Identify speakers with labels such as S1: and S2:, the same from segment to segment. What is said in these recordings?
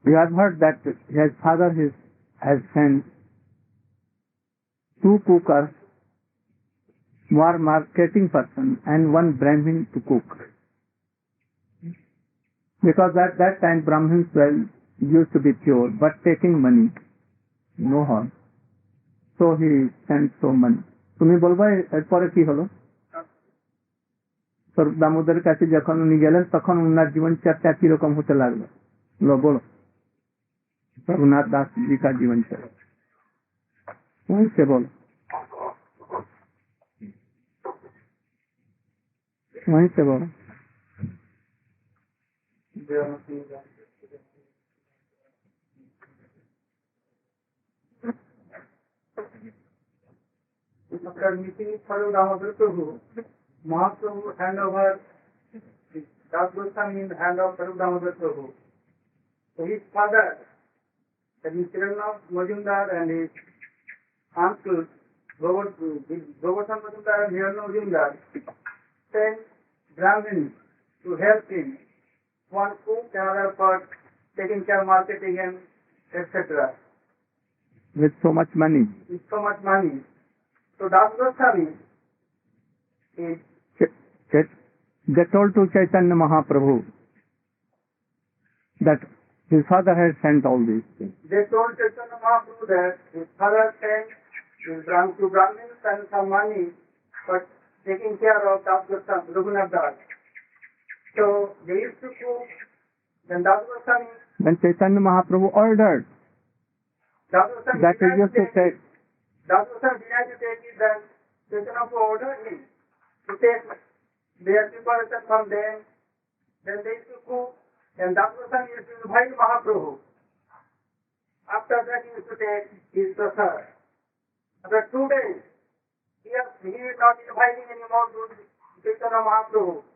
S1: We have heard that his father has sent 2 cookers, 1 marketing person and 1 Brahmin to cook. Because at that time Brahmins used to be pure, but taking money, no harm. So he sent so money. তুমি বলবা এরপরে কি হলো? দামোদরের কাছে যখন উনি গেলেন তখন উনার জীবন চর্চা কিরকম হতে লাগলো বলো। रघुनाथ दास जी का जीवन चरित्र वहीं से बोलो, वहीं से बोलो।
S2: After meeting Sadhu Damodar Prabhu, Mahaprabhu hand over Das Goswami in the hand of Sadhu Damodar Prabhu. So his father, that is Chiranath Majumdar, and his uncle, Govardhan Majumdar and Hirana Majumdar, sent Brahmins to help him. One cook, another for taking care of marketing and etc.
S1: With so much money.
S2: With so much money. So Das Goswami is...
S1: They told to Chaitanya Mahaprabhu that his father had sent all these things.
S2: They told Chaitanya Mahaprabhu that his father sent to Brahmins and some money for taking care of Das Goswami, Raghunath Das. So they used to cook, then Das Goswami...
S1: When Chaitanya Mahaprabhu ordered that he used to take...
S2: Das Goswami denied to take it, then Chaitanya Mahaprabhu ordered him to take their preparation from them, then they used to cook, and Das Goswami used to invite Mahaprabhu. After that he used to take his prasad. After 2 days, he is not inviting anymore to Chaitanya Mahaprabhu.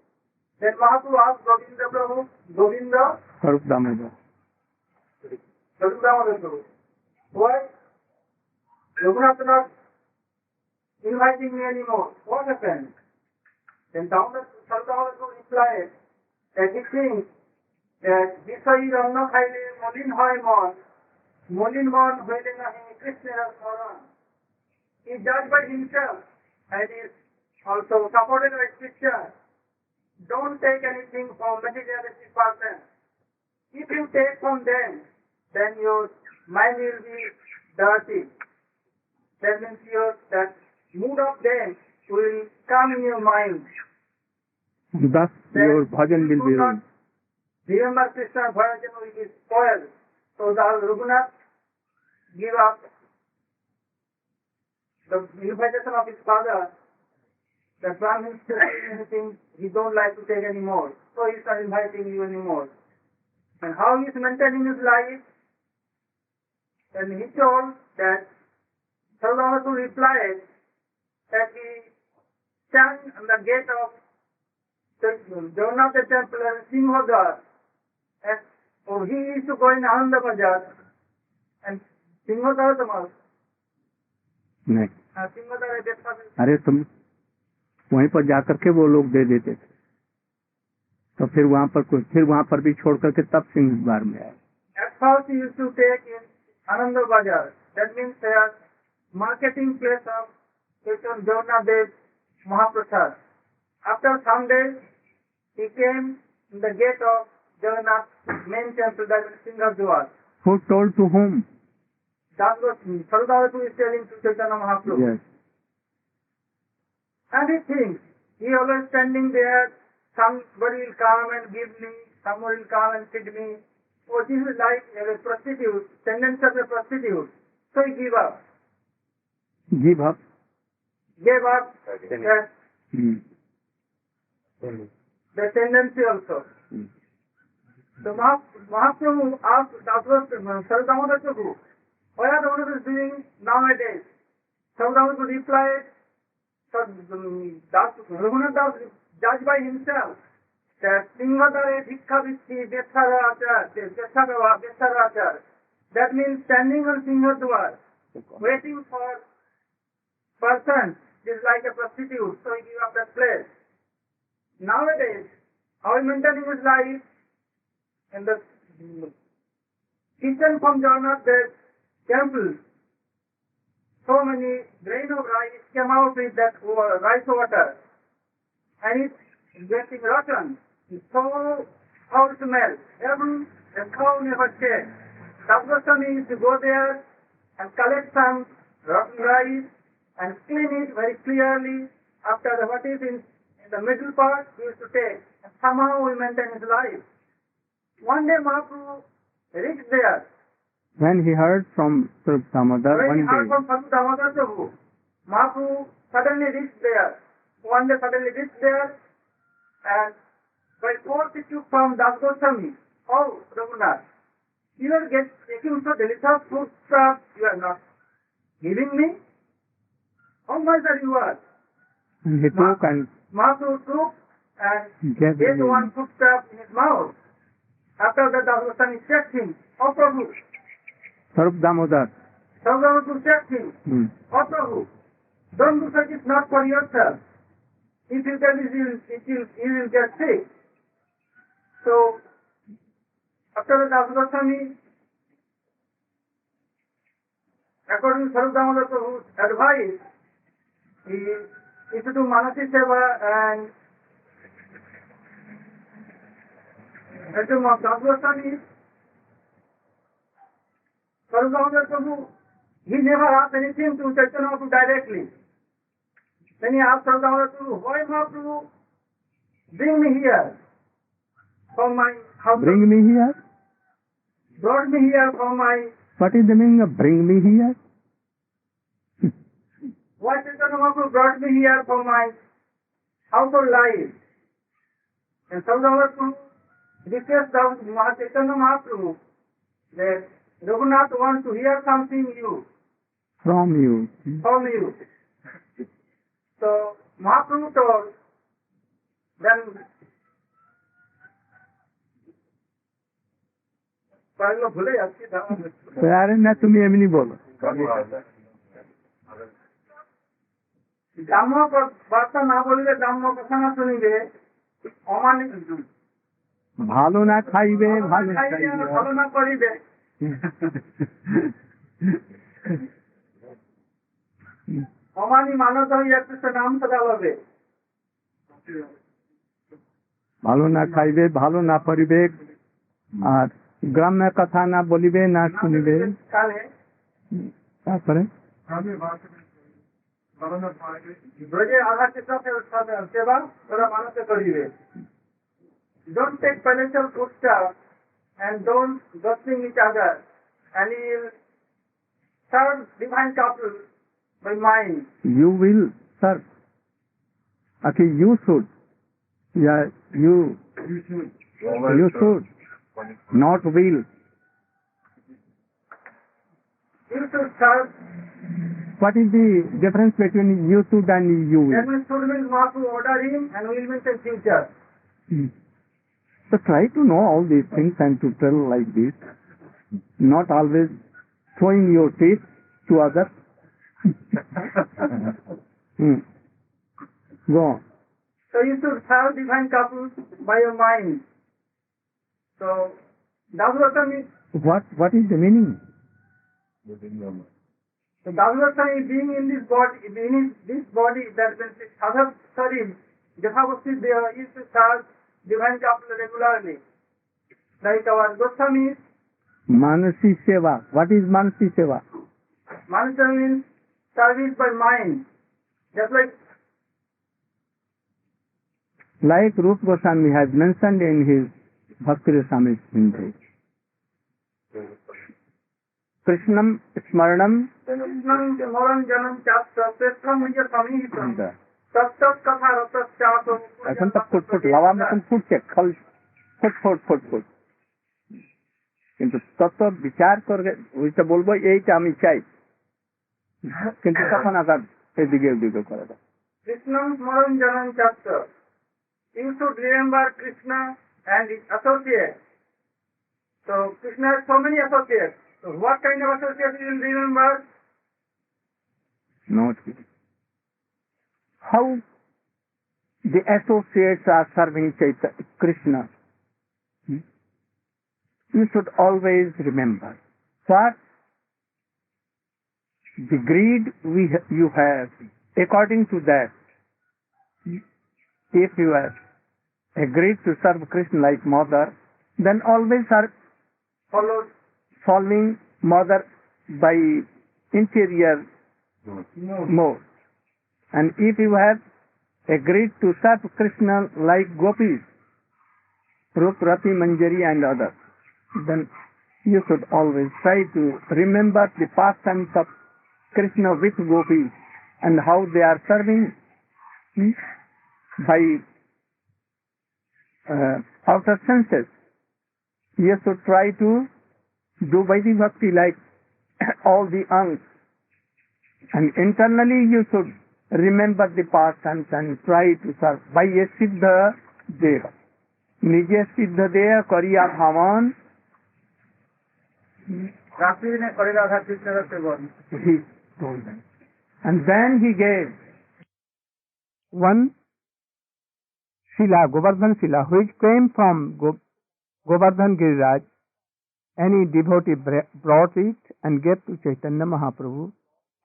S2: Then Mahaprabhu asked Govinda Prabhu, Govinda,
S1: Sarup Damodar
S2: Prabhu, why Raghunath not inviting me anymore? What happened? Then Sarup Damodar replied that he thinks that বিষয়ীর অন্ন খাইলে মলিন হয় মন, মলিন মন হইলে নাহি কৃষ্ণের স্মরণ. He judged by himself and is also supported by scripture. Don't take anything from materialistic person. If you take from them, then your mind will be dirty. That means that mood of them will come in your mind.
S1: Thus your bhajan will be ruined.
S2: Remember Krishna bhajan will be spoiled. So the Raghunath give up the invitation of his father. The Brahmin still anything he don't like to take anymore. So he's not inviting you anymore. And how he is maintaining his life? And he told that Sarvamatu replied that he stand on the gate of Jagannath temple and Sinhodwar, and he used to go in Ananda Bazaar and Sinhodwar Tamal.
S1: नहीं,
S2: Sinhodwar is breakfast.
S1: अरे तुम वहीं पर जाकर के वो लोग दे देते थे, तो फिर वहाँ पर भी छोड़ करके तब सिंहद्वार में आए.
S2: At first he used to take in Ananda Bazaar. That means there marketing place of Chaitanya Jagannath Dev Mahaprasad. After some days, he came in the gate of Jagannath main temple, that is Singhadwar.
S1: Who told to whom?
S2: That was Sarvadavatu is telling to Chaitanya Mahaprabhu.
S1: Yes.
S2: And he thinks, he always standing there, somebody will come and give me, someone will come and feed me. Oh, this is like a prostitute, tendency of a prostitute. So he gave up.
S1: Give up?
S2: Gave up. Yes. The tendency also. So Mahaprabhu asked Sarvadamodar Prabhu, what are the Buddhas doing nowadays? Sarvadamodar replied, Raghunath Das judged by himself that Singhadare Dikha Vitti Besarachar. That means standing on Singhadwar, waiting for person is like a prostitute, so he gave up that place. Nowadays, how he maintaining his life in the kitchen from Jagannath Dev's temple, so many grain of rice came out with that rice water, and it's getting rotten. It's so foul smell. Even a cow never tastes. Goswami used to go there and collect some rotten rice and clean it very clearly. After the what is in the middle part, he used to take, and somehow we maintain his life. One day Mahaprabhu reached there.
S1: When he heard from Swarup Damodar,
S2: When he
S1: one
S2: heard
S1: day,
S2: from Swarup Damodar Prabhu, Mahaprabhu suddenly reached there. One day suddenly reached there, and by force he took from Das Goswami, "Oh, Raghunath, you are taking so delicious food stuff, you are not giving me? How much are you are?"
S1: and he took and
S2: Mahaprabhu took and
S1: gave
S2: gave
S1: him.
S2: one footstep in his mouth. After that, Das Goswami checked him. "Oh, Prabhu."
S1: Swarup Damodar.
S2: Prabhu checked him. "Oh, Prabhu, don't do such, it's not for yourself. If you get this, you will get sick." So, after that, Das Goswami, according to Swarup Damodar Prabhu's advice, he used to do Manasi Seva and Das Goswami, Swarup Damodar Prabhu, he never asked anything to Chaitanya Mahaprabhu directly. Then he asked Swarup Damodar Prabhu, "Why Mahaprabhu, bring me here from my house."
S1: Bring me here?
S2: Brought me here from my,
S1: What is the meaning of bring me here?
S2: why Chaitanya Mahaprabhu brought me here from my household life? And Swarup Damodar Prabhu requested Chaitanya Mahaprabhu that Raghunath wants to hear something new
S1: From you.
S2: from you. So Mahaprabhu told, then পারলো ভুলে যাচ্ছি,
S1: আরে না, তুমি এমনি বলো।
S2: গ্রাম্য বার্তা না বললে গ্রাম্য কথা না শুনিবে, অমানিক
S1: ভালো না খাইবে, ভালো
S2: খাইবে আর
S1: খাইবে।
S2: ভালো না করিবে, অমানি মানত হইয়াছে সে নাম সদা হবে।
S1: ভালো না খাইবে, ভালো না পরিবে, আর গ্রাম্য কথা না বলিবে, না শুনিবে।
S2: কালে
S1: তারপরে
S2: ব্রজের আঘাতে সেবা ওরা মানুষে করিবে। Don't take financial food stuff and don't gossiping each other, and you will serve divine couple by mind.
S1: You will serve. Okay, you should. Yeah, you should. Not will.
S2: You should serve.
S1: What is the difference between you should and you
S2: That
S1: will?
S2: means should means Mahaprabhu order him and will means in future.
S1: So try to know all these things and to tell like this. Not always showing your teeth to others. Go on.
S2: So you should serve divine couple by your mind. So Das Goswami,
S1: What is the meaning?
S2: so Das Goswami being in this body, that means this other sharir, Jathavosti, they used to serve divine couple regularly. Like our Goswamis,
S1: Manasi Seva. What is Manasi Seva?
S2: Manasa means service by mind. Just
S1: Like Rup Goswami has mentioned in his Bhakti Rasamrita Sindhu. Krishnam Smaranam
S2: Krishnam Moran Janam Chastra Preshram Nija Samihitam
S1: the
S2: Tattat Katha Ratas Chaso
S1: এখন তো ফুটফুট lover মতন ফুটছে, foot. কিন্তু তত বিচার করে ওইটা বলবো এইটা আমি চাই, কিন্তু তখন আবার এদিকে ওদিকে করে দেয়।
S2: Krishnam Moran Janam Chastra. You should remember Krishna and his associates. So Krishna has so many associates. So what kind of associates you will remember?
S1: Not how the associates are serving Krishna. you should always remember. Sir, the greed you have, according to that, if you have agreed to serve Krishna like mother, then always are following mother by interior mode. And if you have agreed to serve Krishna like gopis, Rup, Rati, Manjari and others, then you should always try to remember the pastimes of Krishna with gopis and how they are serving by outer senses. You should try to do Vaidhi Bhakti like all the angs. And internally you should remember the pastimes and try to serve by a Siddha Deva. Nije Siddha Deva Kariya Bhavan. He told them. And then he gave one Shila, Govardhan Shila, which came from Govardhan Giriraj. Any devotee brought it and gave to Chaitanya Mahaprabhu.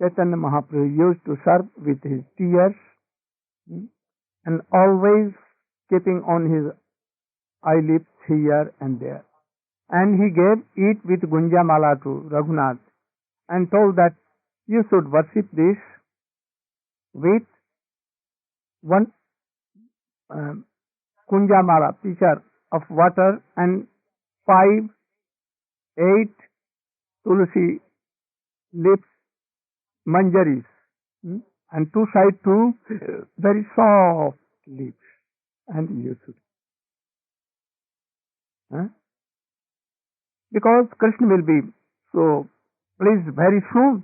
S1: Chaitanya Mahaprabhu used to serve with his tears and always keeping on his eyelids here and there. And he gave it with Gunjamala to Raghunath and told that you should worship this with one Kunjamala pitcher of water and 5, 8 tulsi leaves, manjaris, and 2 side 2 very soft leaves, and you should. Because Krishna will be so pleased very soon.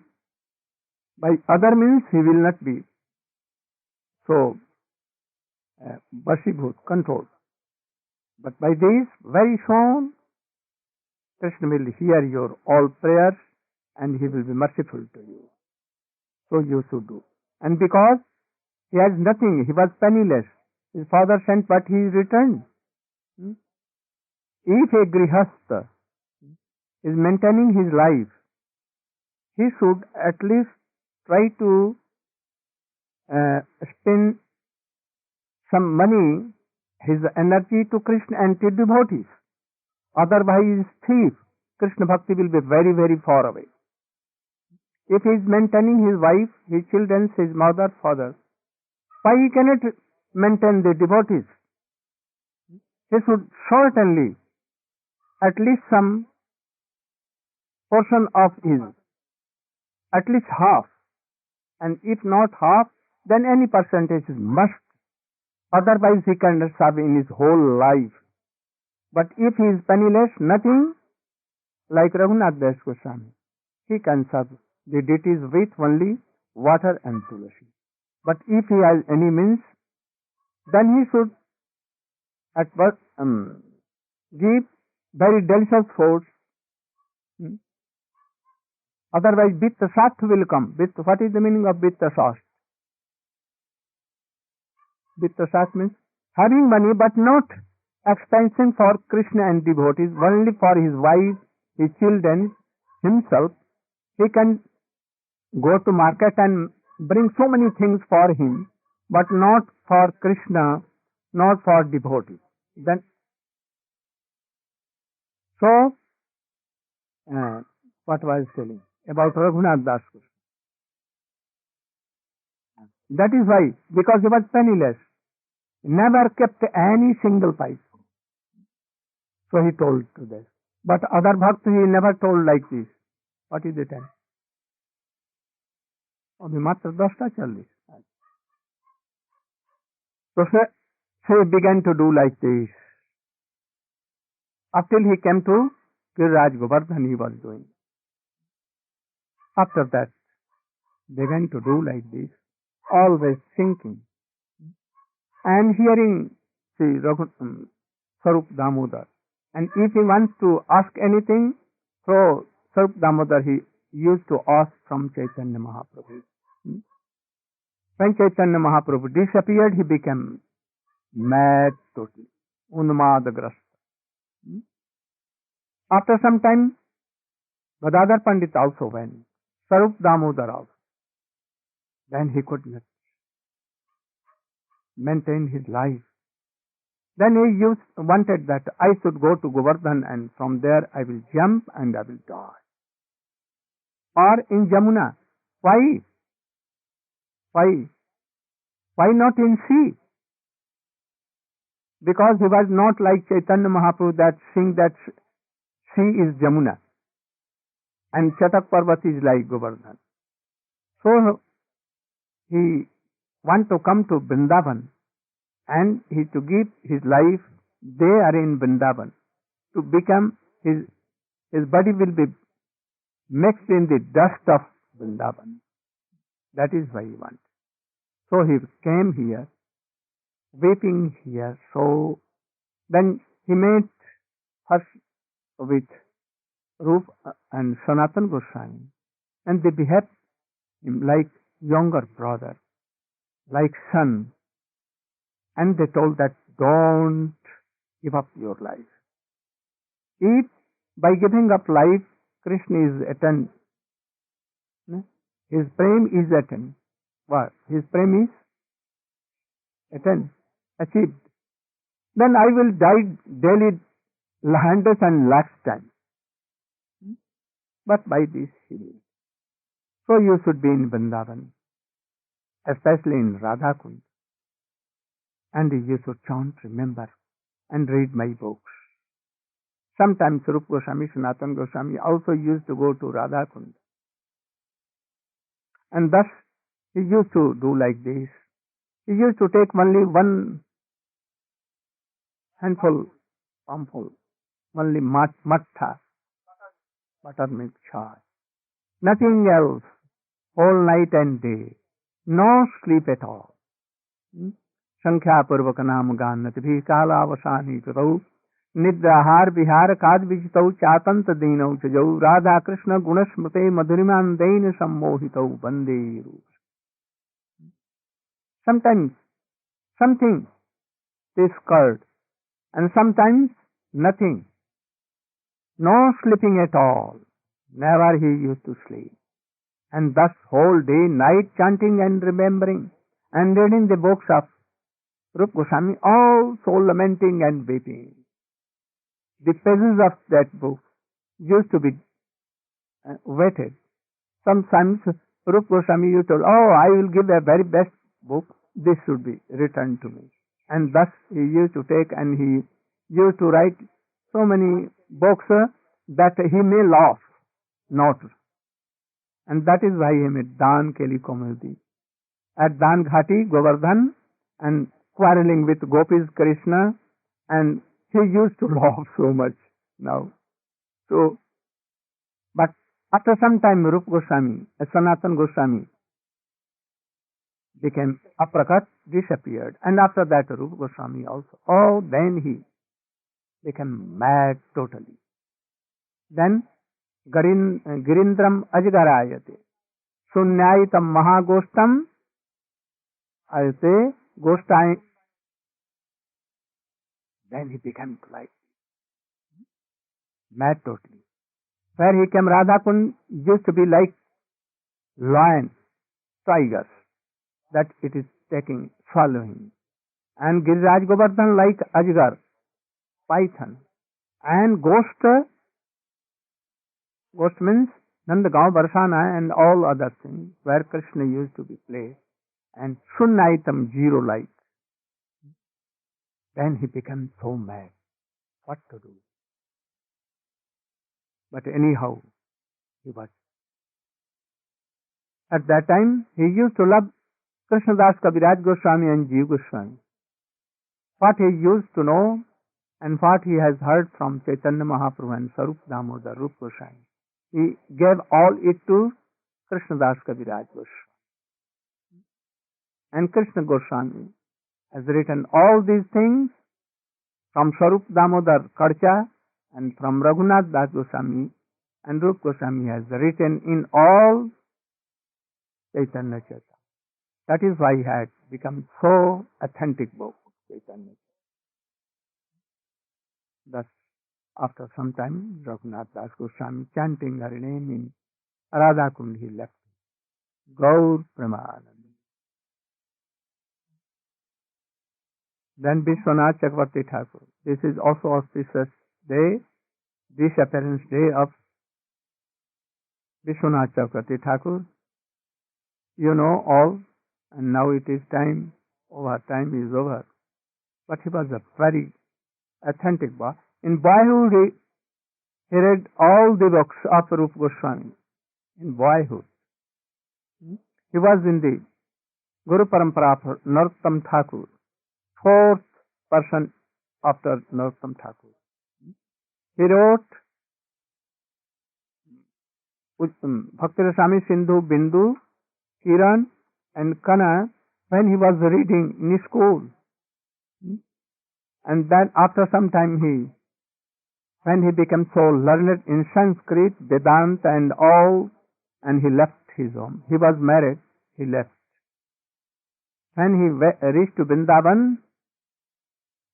S1: By other means he will not be so Vasibhut, controlled. But by this, very soon, Krishna will hear your all prayers and he will be merciful to you. So you should do. And because he has nothing, he was penniless. His father sent, but he returned. If a grihastha is maintaining his life, he should at least try to spend some money, his energy to Krishna and to devotees. Otherwise, thief, Krishna Bhakti will be very, very far away. If he is maintaining his wife, his children, his mother, father, why he cannot maintain the devotees? He should certainly at least some portion of his, at least half, and if not half, then any percentage must. Otherwise he cannot serve in his whole life. But if he is penniless, nothing, like Raghunath Das Goswami, he can serve the deities with only water and tulasi. But if he has any means, then he should at first give very delicious foods. Otherwise, Vitta Sat will come. What is the meaning of Vitta Sat? Vitta Sat means having money but not expension for Krishna and devotees, only for his wife, his children, himself. He can go to market and bring so many things for him, but not for Krishna, not for devotees. Then, so, what was I telling about Raghunath Das? That is why, because he was penniless, never kept any single pipe. So he told to this. But other bhakts he never told like this. What is the time? अभी मात्र 10टा चल रही. So he began to do like this. Up till he came to Giriraj Govardhan he was doing. After that, began to do like this, always thinking and hearing Sarup Damodar. And if he wants to ask anything, so Sarup Damodar he used to ask from Chaitanya Mahaprabhu. When Chaitanya Mahaprabhu disappeared, he became mad totally, unmadagrasta. After some time, Gadadhar Pandit also went, Sarup Damodar also. Then he could not maintain his life. Then he wanted that I should go to Govardhan and from there I will jump and I will die. Or in Jamuna. Why? Why? Why not in sea? Because he was not like Chaitanya Mahaprabhu that saying that sea is Jamuna and Chatak Parvat is like Govardhan. So he want to come to Vrindavan and he to give his life there in Vrindavan to become his body will be mixed in the dust of Vrindavan. That is why he wants. So he came here, weeping here. So then he met first with Rup and Sanatana Goswami, and they behaved him like younger brother, like son. And they told that don't give up your life. If by giving up life Krishna is attained, his prem is attained. What? His prem is attained, achieved. Then I will die daily hundreds and lakhs times. But by this he will. So you should be in Vrindavan, especially in Radha Kund. And you should chant, remember, and read my books. Sometimes Rupa Goswami, Sanatana Goswami also used to go to Radha Kund. And thus he used to do like this. He used to take only one handful, palmful, only mattha, buttermilk chai. Nothing else, whole night and day. No sleep at all. Sankhya Purvaka Nam Ganat Bhi Kala Avasani Katau Nidrahar Vihar Kad Vijitau Chatanta Dinau Chajau Radha Krishna Gunasmrte Madhuriman Dain Sammohitau Bande. Sometimes something is curd and sometimes nothing. No sleeping at all. Never he used to sleep. And thus whole day, night chanting and remembering and reading the books of Rupa Goswami, all so lamenting and weeping. The pages of that book used to be wetted. Sometimes Rupa Goswami used to, I will give a very best book, this should be returned to me. And thus he used to take and he used to write so many books that he may laugh, not. And that is why he made Dan Keli Komedi. At Dan Ghati, Govardhan, and quarreling with Gopis Krishna, and he used to laugh so much now. So, but after some time, Rupa Goswami, Sanatana Goswami became aprakat, disappeared, and after that Rupa Goswami also. Then he became mad totally. Then Girindram Ajgarayate Sunyaitam Mahagostam Ayate Gostai. Then he became like mad totally. Where he came, Radhakund used to be like lion, tigers, that it is taking, swallowing. And Giriraj Govardhan like Ajgar, python. And ghost means Nandagaon, Barsana and all other things where Krishna used to be played. And Sunnaitam, zero like. Then he became so mad. What to do? But anyhow, he was. At that time, he used to love Krishnadas Kaviraj Goswami and Jeev Goswami. What he used to know and what he has heard from Chaitanya Mahaprabhu and Sarup Damodar, Rupa Goswami, he gave all it to Krishnadas Kaviraj Goswami. And Krishna Goswami has written all these things from Sarup Damodar Karcha and from Raghunath Das Goswami, and Rupa Goswami has written in all Chaitanya Chaitanya. That is why he had become so authentic book, Chaitanya. Thus, after some time, Raghunath Das Goswami chanting her name in Radha Kund, he left. Gaur Premanand. Then Vishwanath Chakravarti Thakur. This is also auspicious day, disappearance day of Vishwanath Chakravarti Thakur. You know all, and now it is time is over. But he was a very authentic boy. In boyhood, he read all the books of Rupa Goswami. In boyhood. He was in the Guru Parampara of Narottam Thakur, fourth person after Narottam Thakur. He wrote Bhakti Rasami Sindhu, Bindu, Kiran and Kana when he was reading in school. And then after some time when he became so learned in Sanskrit, Vedanta and all, and he left his home. He was married, he left. When he reached to Vrindavan,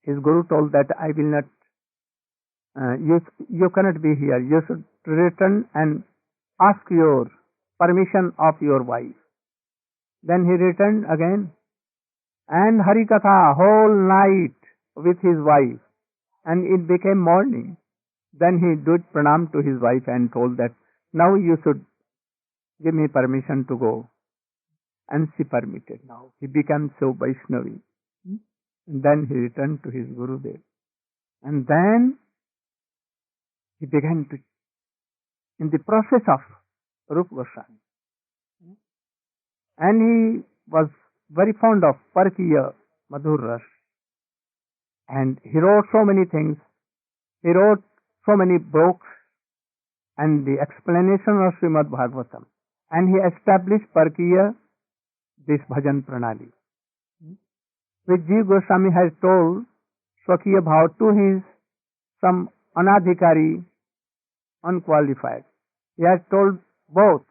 S1: his guru told that I will not, you cannot be here. You should return and ask your permission of your wife. Then he returned again and Harikatha whole night with his wife, and it became morning. Then he did pranam to his wife and told that now you should give me permission to go. And she permitted now. He became so Vaishnavi. And then he returned to his Gurudev. And then he began to, in the process of Rupa Goswami. And he was very fond of Parkiya Madhur Ras. And he wrote so many things. He wrote so many books and the explanation of Srimad Bhagavatam. And he established Parkiya, this bhajan pranali, which Jiva Goswami has told Swakiya Bhav to his some anadhikari, unqualified. He has told both.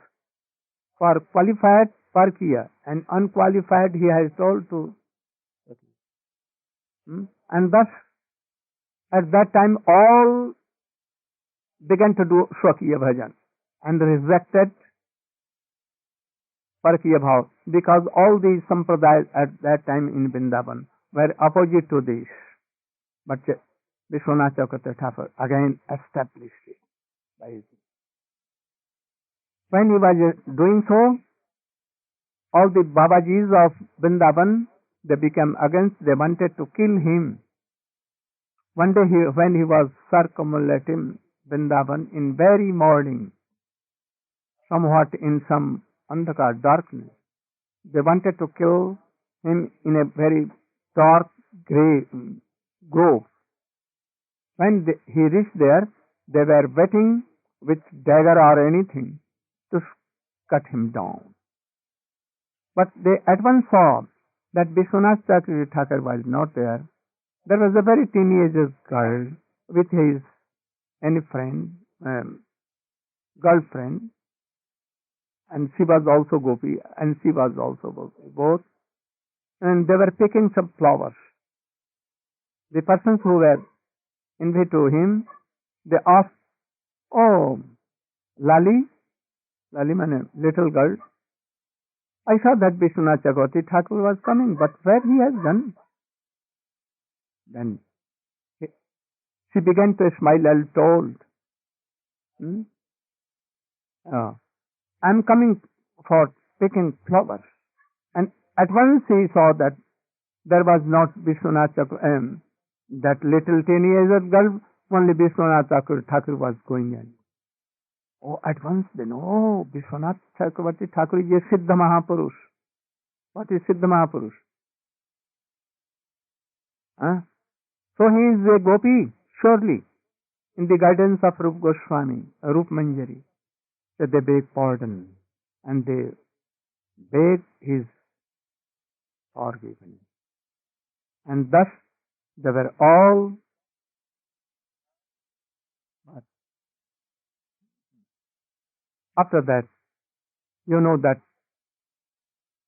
S1: For qualified Parkiya and unqualified he has told to. And thus at that time all began to do Swakiya bhajan and rejected Parkiya Bhav, because all these sampradayas at that time in Vrindavan were opposite to this. But Vishwanath Chakravarti Thakur again established it. When he was doing so, all the Babajis of Vrindavan, they became against, they wanted to kill him. One day when he was circumambulating Vrindavan in very morning, somewhat in some andhakar, darkness, they wanted to kill him in a very dark grey grove. When he reached there, they were waiting with dagger or anything to cut him down. But they at once saw that Vishwanath Chakravarti Thakur was not there. There was a very teenage girl with his any friend, girlfriend, and she was also Gopi, and she was also Gopi, both. And they were picking some flowers. The persons who were invited to him, they asked, "Oh, Lali means little girl, I saw that Vishwanath Chakravarti Thakur was coming, but where he has gone?" Then she began to smile and told, "I'm coming for picking flowers." And at once he saw that there was not Vishwanath Chakravarti, that little teenager girl, only Vishwanath Thakur was going in. Oh, at once they know, Vishwanath Chakravarti Thakur is a Siddha Mahapurush. What is Siddha Mahapurush? So he is a Gopi, surely, in the guidance of Rupa Goswami, Rupa Manjari. So they beg pardon and they beg his forgiveness. And thus they were all after that, you know that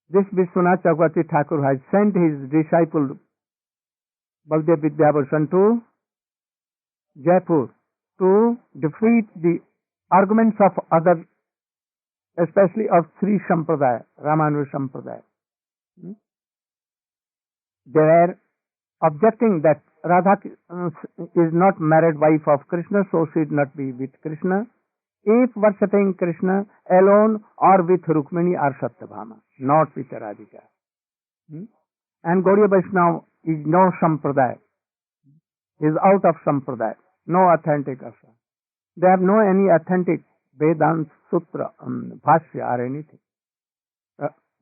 S1: this Vishwanath Chakravarti Thakur has sent his disciple Baldev Vidyabhushan to Jaipur to defeat the arguments of other, especially of Sri Sampradaya, Ramanuja Sampradaya. They were objecting that Radha is not married wife of Krishna, so she should not be with Krishna. If worshipping Krishna alone or with Rukmini or Satyabhama, not with Radhika. And Gaudiya Vaishnava is no Sampradaya, is out of Sampradaya, no authentic Asha. They have no any authentic Vedanta Sutra, Bhashya or anything.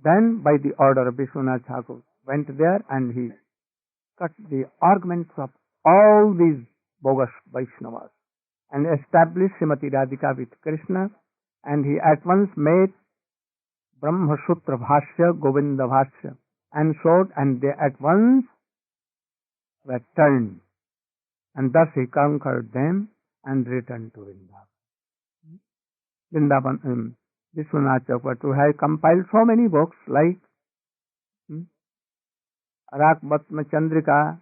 S1: Then by the order of Vishwanath Thakur went there and he cut the arguments of all these bogus Vaishnavas and established Srimati Radhika with Krishna, and he at once made Brahma Sutra Bhashya, Govinda Bhashya, and showed, and they at once were turned, and thus he conquered them and returned to Vrindavan. Vrindavan, Vishwanath Chakravarti has compiled so many books like Rakmatma Chandrika,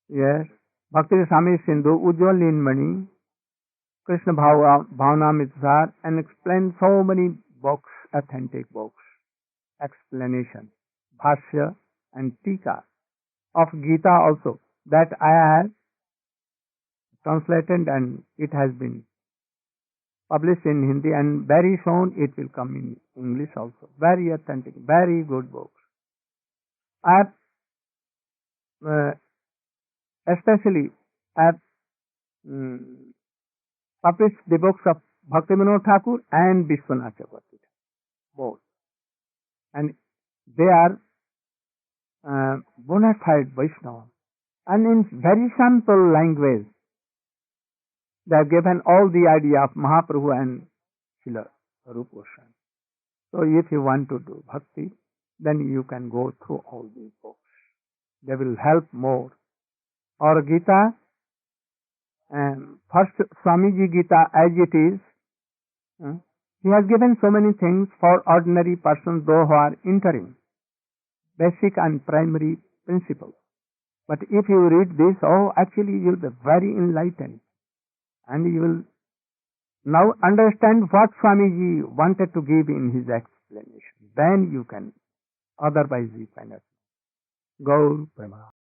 S1: yes, Bhakti Sami Sindhu, Ujjwal Linmani, Krishna Bhavnamritsar, and explained so many books, authentic books, explanation, Bhashya and Tika of Gita also, that I have translated and it has been published in Hindi, and very soon it will come in English also. Very authentic, very good books. I have especially have published the books of Bhaktivinoda Thakur and Vishwanath Chakravarti, both. And they are bona fide Vaishnava. And in very simple language, they have given all the idea of Mahaprabhu and Srila Rupa Goswami. So if you want to do bhakti, then you can go through all these books. They will help more. Or Gita, first Swamiji Gita as it is, he has given so many things for ordinary persons, those who are entering, basic and primary principles. But if you read this, actually you will be very enlightened. And you will now understand what Swamiji wanted to give in his explanation. Then you can, otherwise you cannot. Gaur Prema.